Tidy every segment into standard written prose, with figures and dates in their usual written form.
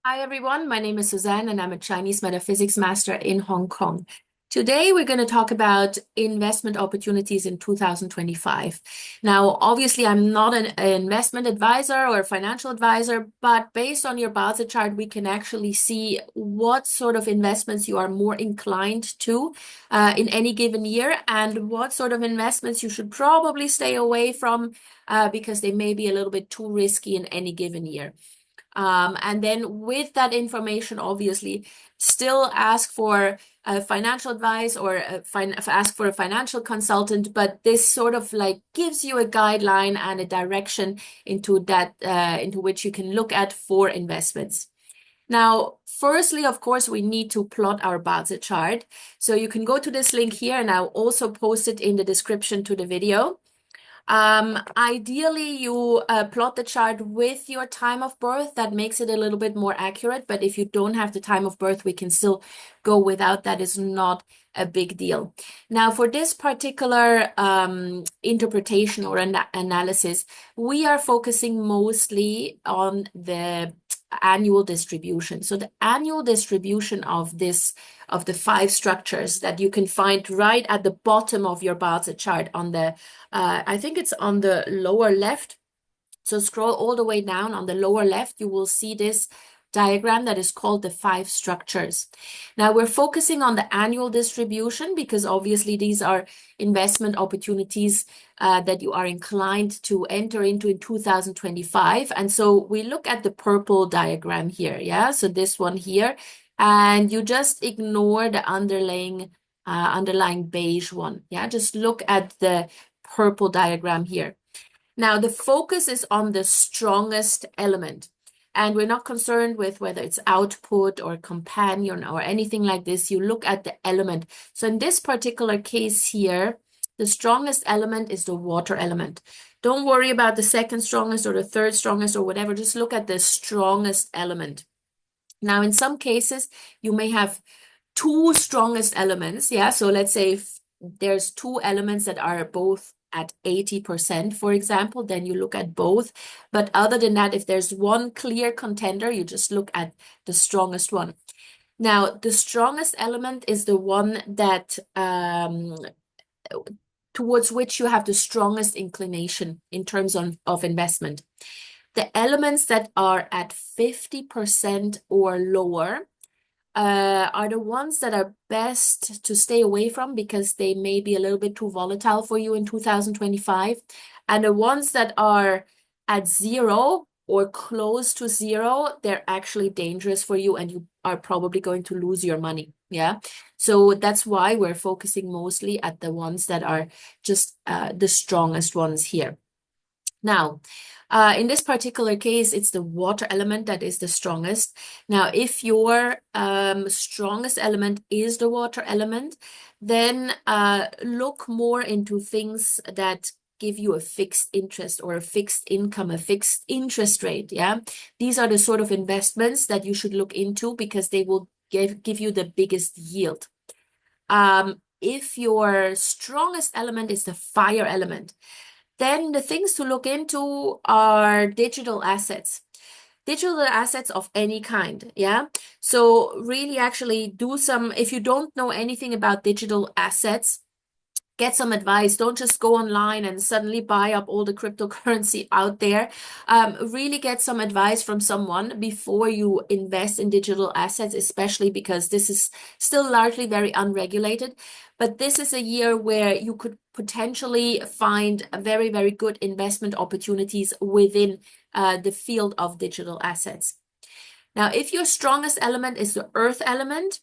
Hi everyone, my name is Suzanne and I'm a Chinese metaphysics master in Hong Kong. Today we're going to talk about investment opportunities in 2025. Now, obviously, I'm not an investment advisor or a financial advisor, but based on your Bazi chart, we can actually see what sort of investments you are more inclined to in any given year and what sort of investments you should probably stay away from because they may be a little bit too risky in any given year. And then with that information, obviously, still ask for financial advice or ask for a financial consultant, but this sort of like gives you a guideline and a direction into that into which you can look at for investments. Now, firstly, of course, we need to plot our Bazi chart. So you can go to this link here, and I'll also post it in the description to the video. Ideally, you plot the chart with your time of birth. That makes it a little bit more accurate. But if you don't have the time of birth, we can still go without that. Is not a big deal. Now, for this particular interpretation or analysis, we are focusing mostly on the annual distribution. So the annual distribution of the five structures that you can find right at the bottom of your Bazi chart on the I think it's on the lower left. So scroll all the way down on the lower left, you will see this diagram that is called the five structures. Now we're focusing on the annual distribution because obviously these are investment opportunities that you are inclined to enter into in 2025. And so we look at the purple diagram here, yeah? So this one here, and you just ignore the underlying beige one, yeah? Just look at the purple diagram here. Now, the focus is on the strongest element, and we're not concerned with whether it's output or companion or anything like this. You look at the element. So in this particular case here, the strongest element is the water element. Don't worry about the second strongest or the third strongest or whatever. Just look at the strongest element. Now, in some cases, you may have two strongest elements. Yeah. So let's say if there's two elements that are both at 80%, for example, then you look at both. But other than that, if there's one clear contender, you just look at the strongest one. Now, the strongest element is the one that towards which you have the strongest inclination in terms of investment. The elements that are at 50% or lower are the ones that are best to stay away from because they may be a little bit too volatile for you in 2025. And the ones that are at zero or close to zero, they're actually dangerous for you and you are probably going to lose your money. Yeah. So that's why we're focusing mostly at the ones that are just the strongest ones here. Now, in this particular case, it's the water element that is the strongest. Now, if your strongest element is the water element, then look more into things that give you a fixed interest or a fixed income, a fixed interest rate. Yeah, these are the sort of investments that you should look into because they will give you the biggest yield. If your strongest element is the fire element, then the things to look into are digital assets. Digital assets of any kind, yeah? So really actually do some, if you don't know anything about digital assets, get some advice. Don't just go online and suddenly buy up all the cryptocurrency out there. Really get some advice from someone before you invest in digital assets, especially because this is still largely very unregulated. But this is a year where you could potentially find very, very good investment opportunities within the field of digital assets. Now, if your strongest element is the earth element,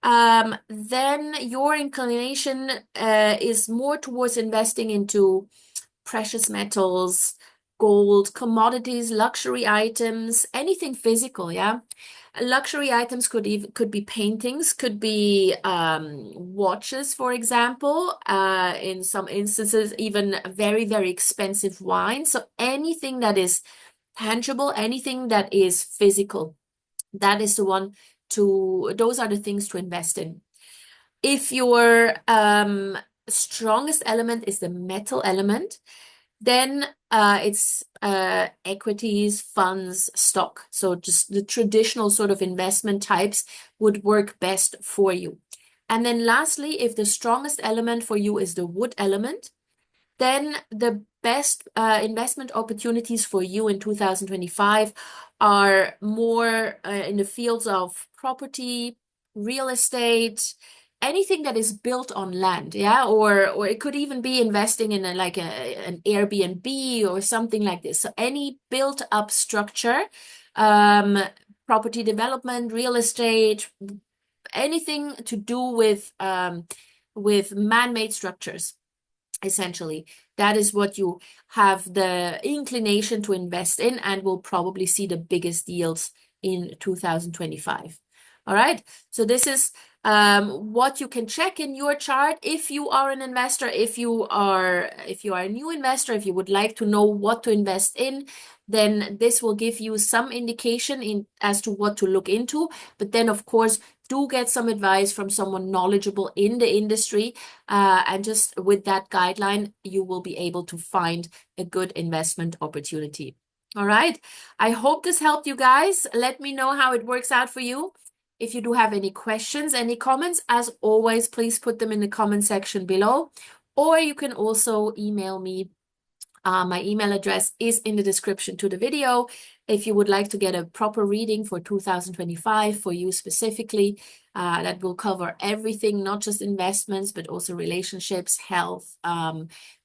then your inclination is more towards investing into precious metals, gold, commodities, luxury items, anything physical, yeah. Luxury items could be paintings, could be watches, for example. In some instances, even very, very expensive wine. So anything that is tangible, anything that is physical, that is the one those are the things to invest in. If your strongest element is the metal element, Then it's equities, funds, stock. So just the traditional sort of investment types would work best for you. And then lastly, if the strongest element for you is the wood element, then the best investment opportunities for you in 2025 are more in the fields of property, real estate, anything that is built on land, yeah, or it could even be investing in an Airbnb or something like this. So any built up structure, um, property development, real estate, anything to do with man-made structures. Essentially, that is what you have the inclination to invest in and will probably see the biggest yields in 2025. All right. So this is what you can check in your chart if you are an investor, if you are a new investor, if you would like to know what to invest in, then this will give you some indication in as to what to look into. But then, of course, do get some advice from someone knowledgeable in the industry. And just with that guideline, you will be able to find a good investment opportunity. All right. I hope this helped you guys. Let me know how it works out for you. If you do have any questions, any comments, as always, please put them in the comment section below. Or you can also email me. My email address is in the description to the video. If you would like to get a proper reading for 2025 for you specifically, that will cover everything, not just investments, but also relationships, health,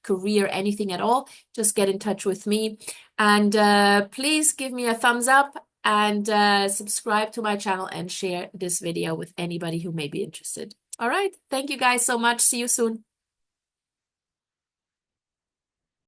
career, anything at all, just get in touch with me. And please give me a thumbs up and subscribe to my channel and share this video with anybody who may be interested. All right. Thank you guys so much. See you soon.